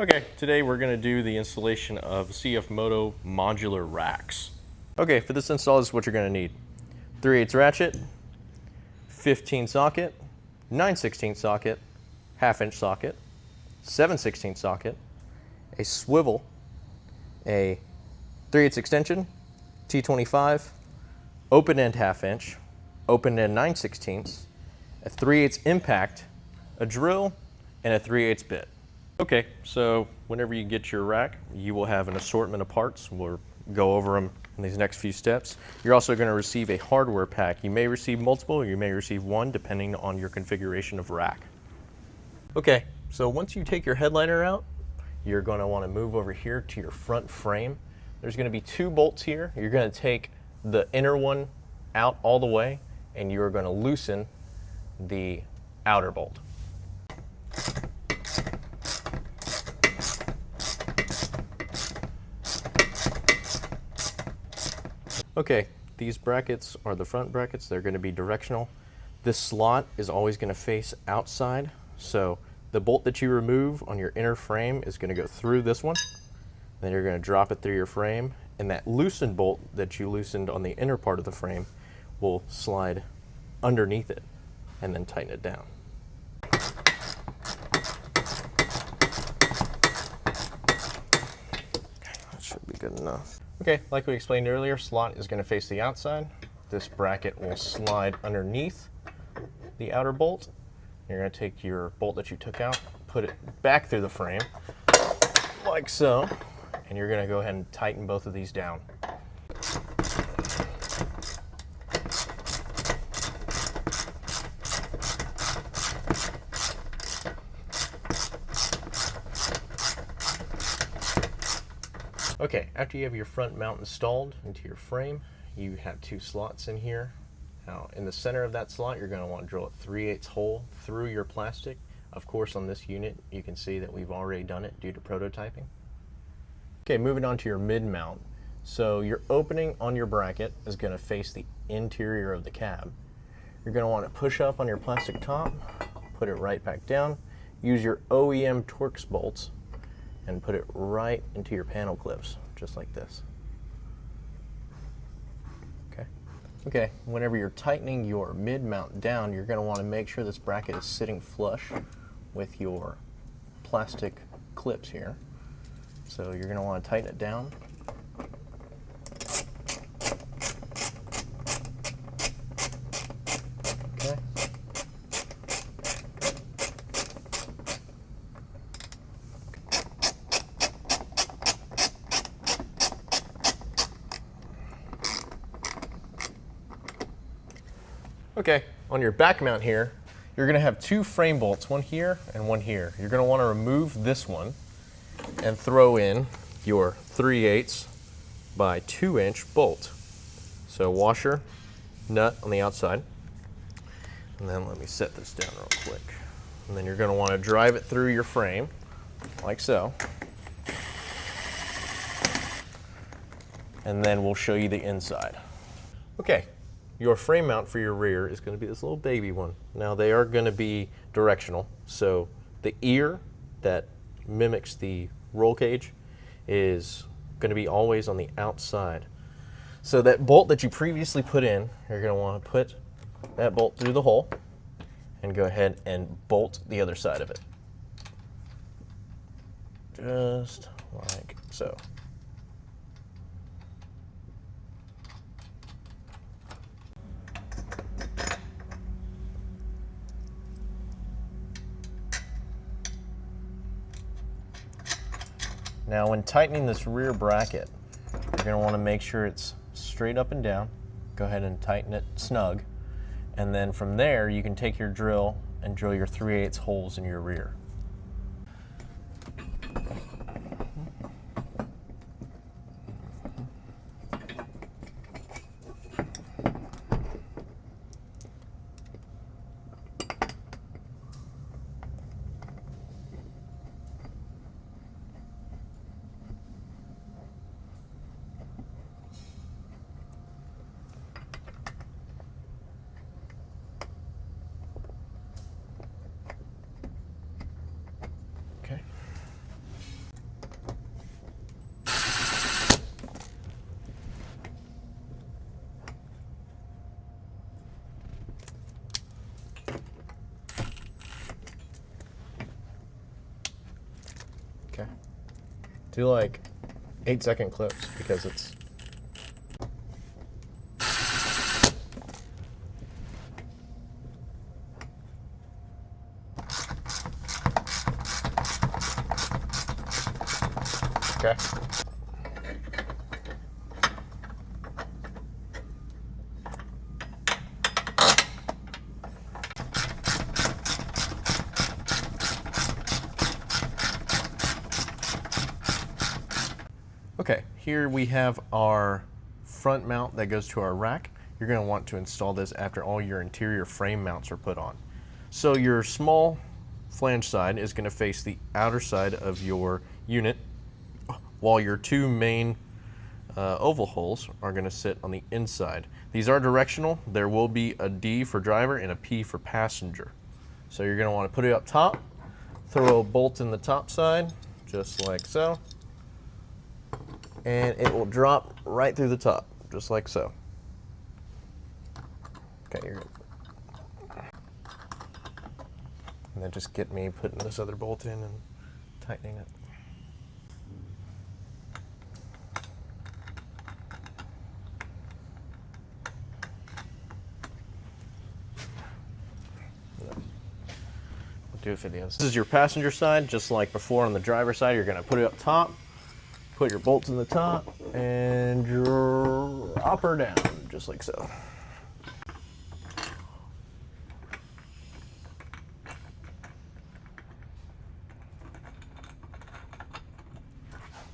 Okay, today we're going to do the installation of CFMOTO modular racks. Okay, for this install, this is what you're going to need. 3/8 ratchet, 15 socket, 9/16 socket, 1/2 inch socket, 7/16 socket, a swivel, a 3/8 extension, T25, open end 1/2 inch, open end 9/16, a 3/8 impact, a drill, and a 3/8 bit. Okay, so whenever you get your rack, you will have an assortment of parts. We'll go over them in these next few steps. You're also going to receive a hardware pack. You may receive multiple, or you may receive one, depending on your configuration of rack. Okay, so once you take your headliner out, you're going to want to move over here to your front frame. There's going to be 2 bolts here. You're going to take the inner one out all the way, and you're going to loosen the outer bolt. Okay, these brackets are the front brackets. They're going to be directional. This slot is always going to face outside, so the bolt that you remove on your inner frame is going to go through this one. Then you're going to drop it through your frame, and that loosened bolt that you loosened on the inner part of the frame will slide underneath it and then tighten it down. That should be good enough. Okay, like we explained earlier, slot is going to face the outside. This bracket will slide underneath the outer bolt. You're going to take your bolt that you took out, put it back through the frame, like so, and you're going to go ahead and tighten both of these down. Okay, after you have your front mount installed into your frame, you have 2 slots in here. Now, in the center of that slot, you're going to want to drill a 3/8 hole through your plastic. Of course, on this unit, you can see that we've already done it due to prototyping. Okay, moving on to your mid-mount. So your opening on your bracket is going to face the interior of the cab. You're going to want to push up on your plastic top, put it right back down, use your OEM Torx bolts, and put it right into your panel clips, just like this. Okay, whenever you're tightening your mid-mount down, you're going to want to make sure this bracket is sitting flush with your plastic clips here. So you're going to want to tighten it down. Okay. Okay, on your back mount here, you're going to have 2 frame bolts, one here and one here. You're going to want to remove this one and throw in your 3/8 by 2 inch bolt. So washer, nut on the outside. And then let me set this down real quick. And then you're going to want to drive it through your frame, like so. And then we'll show you the inside. Okay. Your frame mount for your rear is going to be this little baby one. Now they are going to be directional, so the ear that mimics the roll cage is going to be always on the outside. So that bolt that you previously put in, you're going to want to put that bolt through the hole and go ahead and bolt the other side of it. Just like so. Now when tightening this rear bracket, you're going to want to make sure it's straight up and down. Go ahead and tighten it snug. And then from there, you can take your drill and drill your 3/8 holes in your rear. Okay. Do like 8-second clips because it's. Okay. Okay, here we have our front mount that goes to our rack. You're going to want to install this after all your interior frame mounts are put on. So your small flange side is going to face the outer side of your unit, while your two main oval holes are going to sit on the inside. These are directional. There will be a D for driver and a P for passenger. So you're going to want to put it up top, throw a bolt in the top side, just like so, and it will drop right through the top, just like so. Okay, you're good. And then just get me putting this other bolt in and tightening it. Do it for the inside. This is your passenger side, just like before on the driver side. You're going to put it up top, put your bolts in the top, and drop her down, just like so.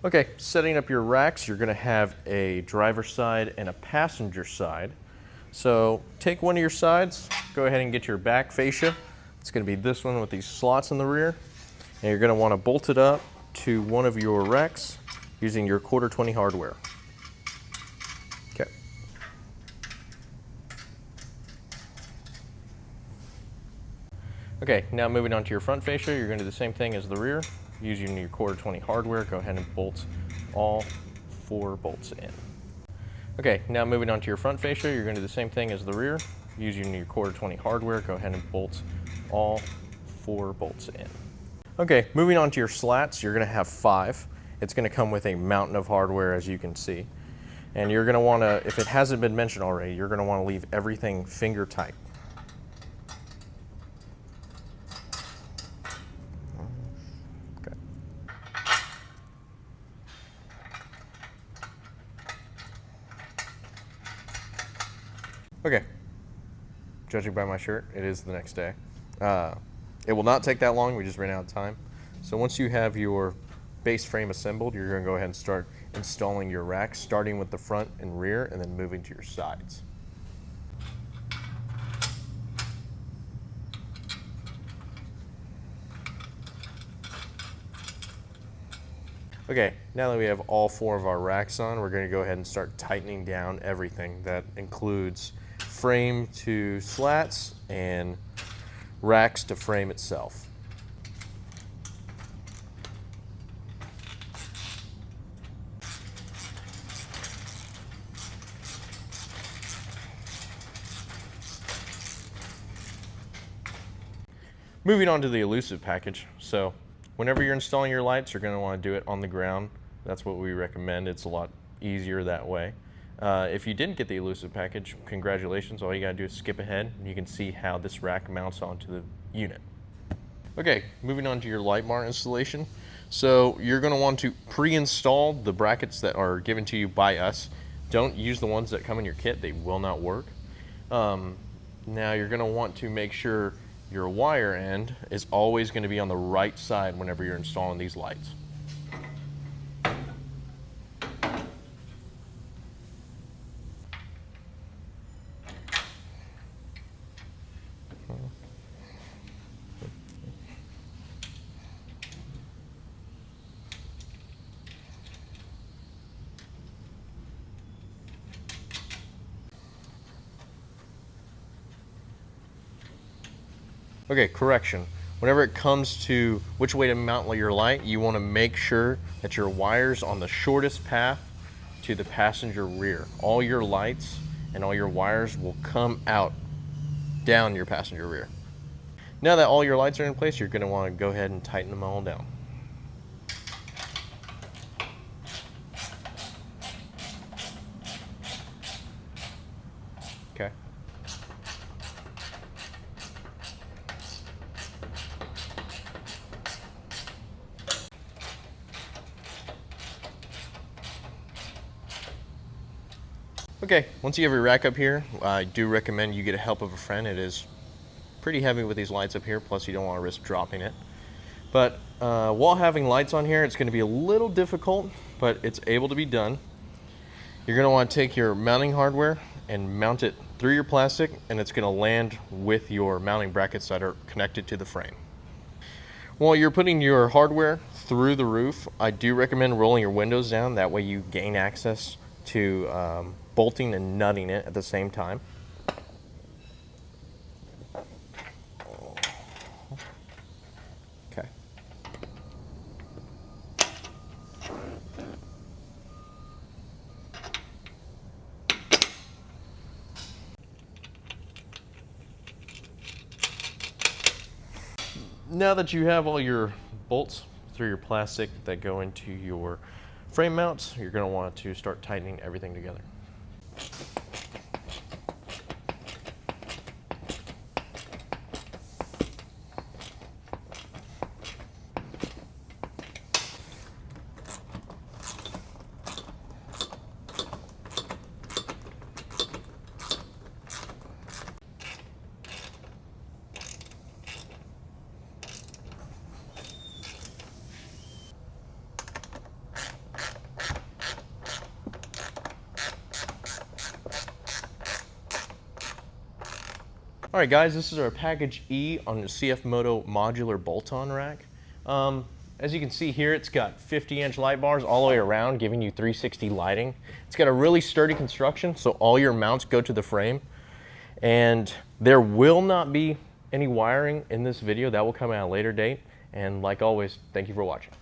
Okay, setting up your racks, you're going to have a driver side and a passenger side. So take one of your sides, go ahead and get your back fascia. It's going to be this one with these slots in the rear. And you're going to want to bolt it up to one of your racks using your 1/4-20 hardware. Okay. Okay, now moving on to your front fascia, you're going to do the same thing as the rear. Using your 1/4-20 hardware, go ahead and bolt all 4 bolts in. Okay, now moving on to your front fascia, you're going to do the same thing as the rear. Using your 1/4-20 hardware, go ahead and bolt all 4 bolts in. Okay, moving on to your slats, you're going to have 5. It's going to come with a mountain of hardware, as you can see. And you're going to want to, if it hasn't been mentioned already, you're going to want to leave everything finger tight. Okay. Okay. Judging by my shirt, it is the next day. It will not take that long, we just ran out of time. So once you have your base frame assembled, you're going to go ahead and start installing your racks, starting with the front and rear and then moving to your sides. Okay, now that we have all 4 of our racks on, we're going to go ahead and start tightening down everything. That includes frame to slats and racks to frame itself. Moving on to the elusive package. So whenever you're installing your lights, you're going to want to do it on the ground. That's what we recommend. It's a lot easier that way. If you didn't get the elusive package, congratulations. All you got to do is skip ahead and you can see how this rack mounts onto the unit. Okay, moving on to your light bar installation. So you're going to want to pre-install the brackets that are given to you by us. Don't use the ones that come in your kit. They will not work. Now you're going to want to make sure your wire end is always going to be on the right side whenever you're installing these lights. Okay, correction. Whenever it comes to which way to mount your light, you want to make sure that your wire's on the shortest path to the passenger rear. All your lights and all your wires will come out down your passenger rear. Now that all your lights are in place, you're going to want to go ahead and tighten them all down. Okay. Okay, once you have your rack up here, I do recommend you get a help of a friend. It is pretty heavy with these lights up here, plus you don't want to risk dropping it. But while having lights on here, it's going to be a little difficult, but it's able to be done. You're going to want to take your mounting hardware and mount it through your plastic, and it's going to land with your mounting brackets that are connected to the frame. While you're putting your hardware through the roof, I do recommend rolling your windows down. That way you gain access to bolting and nutting it at the same time. Okay. Now that you have all your bolts through your plastic that go into your frame mounts, you're going to want to start tightening everything together. All right, guys, this is our package E on the CFMOTO modular bolt-on rack. As you can see here, it's got 50-inch light bars all the way around, giving you 360 lighting. It's got a really sturdy construction, so all your mounts go to the frame. And there will not be any wiring in this video. That will come at a later date. And like always, thank you for watching.